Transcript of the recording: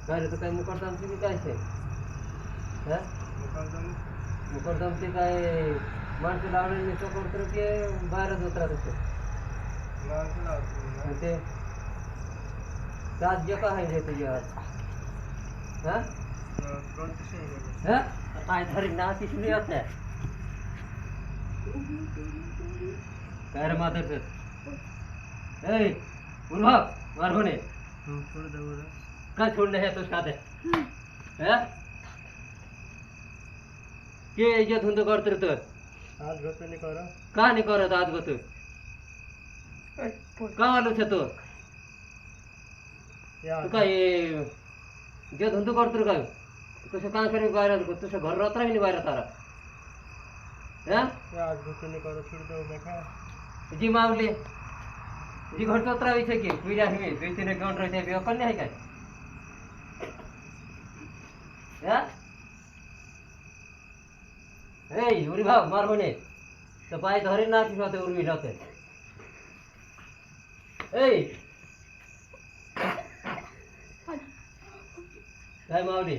काय रे, तर काय मुकरदमची की काय शे? हा? मुकरदमची काय माणसं लावलेली चोकर तर ते बाहेरच उतरा तसं आणि ते आज जे काय आहे रे तुझ्या हा हा काय धरी ना पिशवी असल्या काय रे मातर ऐ उर्वा मार होणे काय सोडलं हे तुझ खाते हा के जे धुंद करतो तर आज गोतो नाही करा का नाही करत आज गोत का आलो छे तो तू काय जे धंदो करतो काय तसं काय करी बाहेर तसं घर राहत राहील बाहेर तारा हा आज गोतो नहीं करा छोड़ दो मैं क्या जी मावली जी घर चोत्रा विषय की तुझ्या हिमे तुझीने घेऊन राहते बेवकल नाही काय हा ए उरी भाव मार होणे तर पाय धरी ना की होते उर्मी राहते ए काय मावली